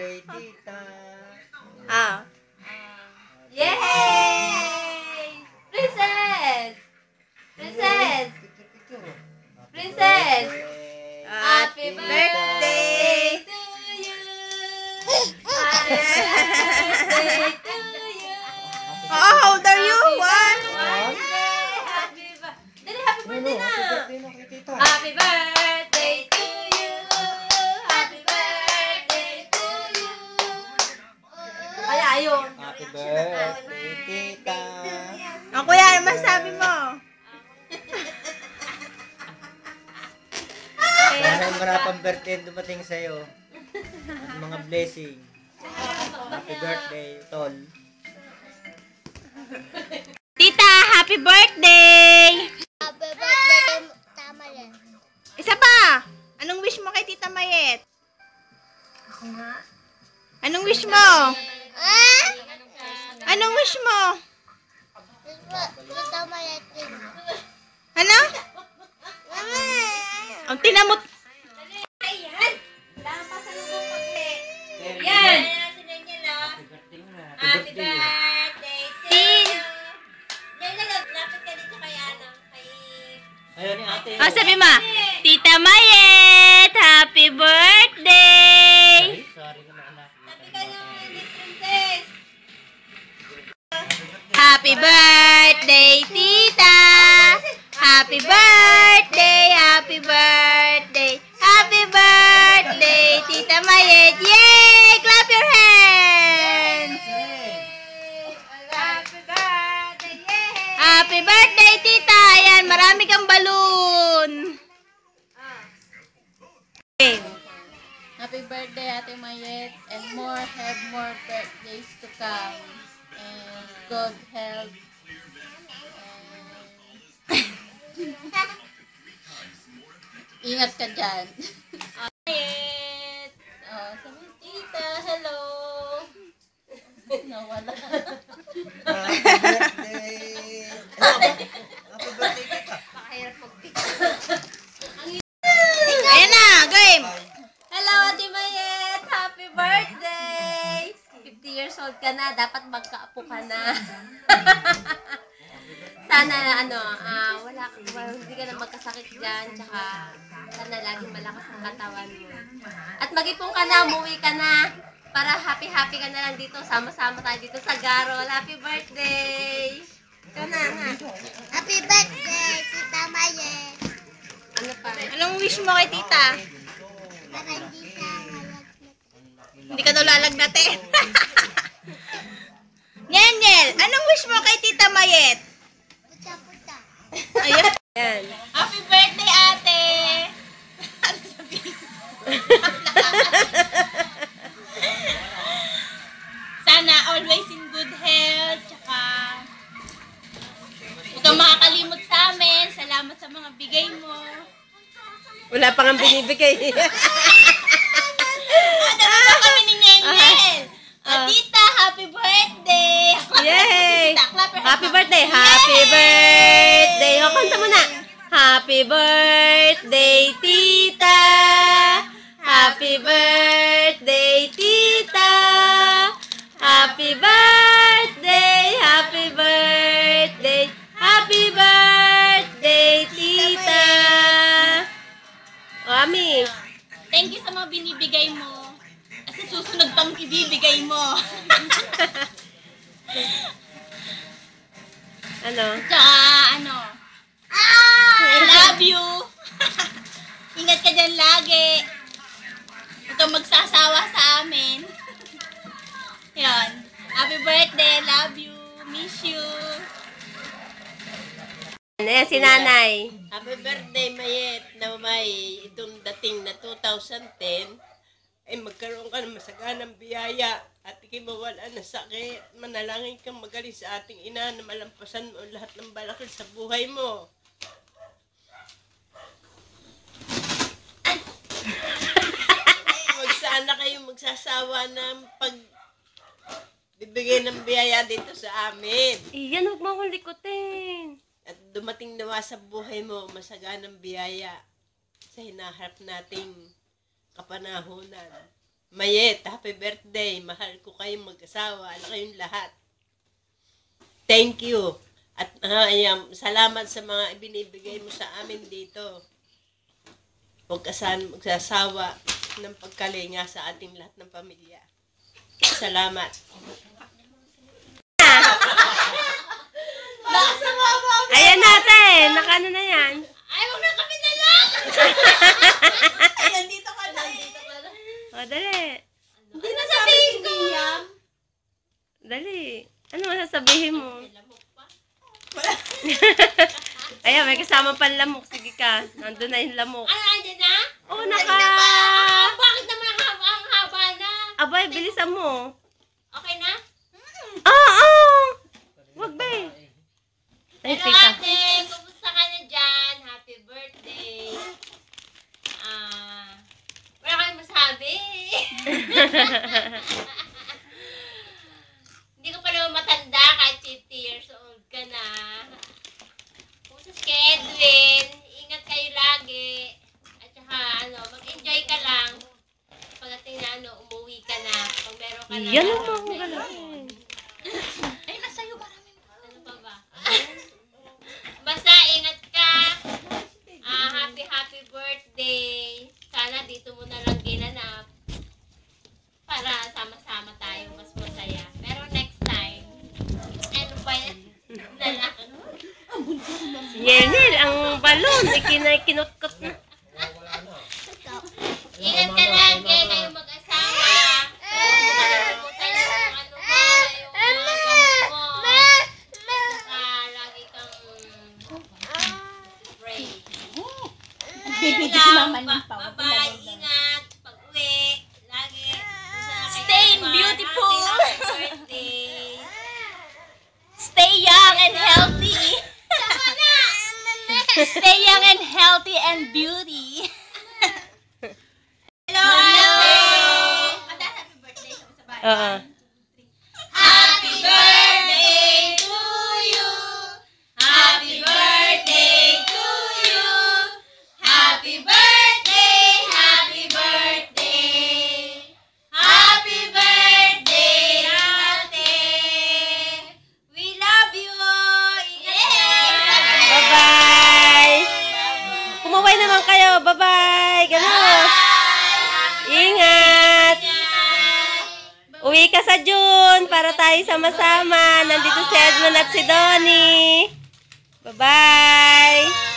birthday, tita. Ah. Yay! Princess! Princess! Princess! Happy birthday to you! Happy birthday to you! Oh, how old are you? One? Happy birthday! Dali, happy birthday na! Happy birthday na kay tita. Happy birthday to you! Happy birthday to you! Kaya ayun. Happy birthday, tita. O kuya, ano masabi mo? Sana marapang birthday ang dumating sa'yo. At mga blessing. Happy birthday, tol. Tita, happy birthday! Happy birthday, Tama yan. Isa pa! Anong wish mo kay Tita Mayet? Anong wish mo? Ah! Anong wish mo? Tama yan. Ano? Ang tinamot. Ayan! Kailangan pa sa lubong pagli. Yan! Happy birthday mo na. Happy birthday to you! Yan na lang. Lapit ka dito kay ano. Kay... Ayun ni ate. O, sabi mo, Tita Mayet, happy birthday! Sorry naman anak. Sabi ka naman ni Princess. Happy birthday, Tita! Happy birthday, happy birthday, happy birthday, Tita Mayet! Yay! Clap your hands! Happy birthday! Yay! Happy birthday, Tita! Ayan, marami kang balloon. Okay. Happy birthday, Ate Mayet, and have more birthdays to come, and good health, and ingat ka dyan. Mayet! Oh, sabi, tita, hello! Nawala. Happy birthday. Happy birthday, tita. Pakahirap mag-pick. Ayan na, game! Hello, Ate Mayet! Happy birthday! 50 years old ka na, dapat magkaapo ka na. Sana, hindi ka na magkasakit dyan, tsaka sana laging malakas ang katawan mo. At mag-ipon ka na, umuwi ka na, para happy-happy ka na lang dito, sama-sama tayo dito sa Garol. Happy birthday! Ikaw na, ha? Happy birthday, Tita Mayet. Ano pa? Anong wish mo kay Tita? Para hindi ka malaglag. Hindi ka daw lalagnatin. Nyanyel, anong wish mo kay Tita Mayet? Puta-puta. Ayan. Yan. Happy birthday, ate! Ano sabihin? Sana always in good health, tsaka huwag kang makakalimot sa amin. Salamat sa mga bigay mo. Wala pa nga binibigay. Dalawa kami ni Nyanyel. Tita, happy birthday! Yay! Clap your hands. Happy birthday! Happy birthday! O, kanta mo na. Happy birthday, tita! Happy birthday, tita! Happy birthday! Happy birthday! Happy birthday, tita! O, Ami. Thank you sa mga binibigay mo. Kasi susunod pang ibibigay mo. Ano? Tsaka, I love you. Ingat ka dyan lagi. Huwag kang magsasawa sa amin. Yan. Happy birthday. Love you. Miss you. Ayan, si nanay. Happy birthday, Mayet, na may itong dating na 2010, ay magkaroon ka ng masaganang biyaya at ikay mawala ng sakit. Manalangin kang magaling sa ating ina na malampasan mo lahat ng balakid sa buhay mo. Huwag sana kayong magsasawa ng bibigay ng biyaya dito sa amin. Iyan, huwag mo akong likutin. At dumating nawa sa buhay mo masaganang biyaya sa hinaharap nating kapanahunan. Mayet, happy birthday. Mahal ko kayong mag-asawa. Kayong lahat. Thank you. At salamat sa mga ibinibigay mo sa amin dito. Huwag ka sana magsasawa ng pagkalinga sa ating lahat ng pamilya. Salamat. Ayan natin. Nakano na yan? Ay, huwag na kami na lang! Ayan, dito ka na eh. O, dali. Hindi na sabihin ko. Dali. Ano masasabihin mo? Ayan, may kasama pang lamok. Sige ka. Nandun na yung lamok. Ano, andyan na? Oo, naka... Bakit naman ang haba na? Abay, bilisan mo. Okay na? Oo! Wag ba eh. Ay, Hello, tita. ate. Kumusta ka na dyan? Happy birthday. Wala kayong masabi. Hindi ko pa naman matanda kahit 50 years old ka na. Pusos kay Edwin. Ingat kayo lagi. At saka, mag-enjoy ka lang. Pagdating na, umuwi ka na. Pag meron ka na. Yan ang mga galawin. Ay, nasa'yo marami. Ano pa ba? Basta, ingat ka. Happy birthday. Sana dito mo na lang ginanap. Para sama-sama tayo. Mas masaya. Pero next time, ano ba yan? Yenil, ang balon. Ikinutkot na. Ingat ka lagi. Kayo mag-asawa. Kalimutan niyo kung ano ba. Yung mga gamot mo. At saka, lagi kang pray. Bibigyan si mama ng pao. Bye-bye. Ingat. Pag-uwi. Lagi. Stay beautiful. Happy birthday. Stay young and healthy. Stay young and healthy and beauty. Hello. Kanta happy birthday sa bahay. Oo. Happy birthday to you. Happy birthday to you. Happy birthday. Happy birthday. Happy birthday, ate. We love you. Bye-bye. Kumaway naman kayo. Bye-bye. Ganun. Ingat. Uwi ka sa June para tayo sama-sama. Nandito si Edmond at si Donnie. Bye-bye.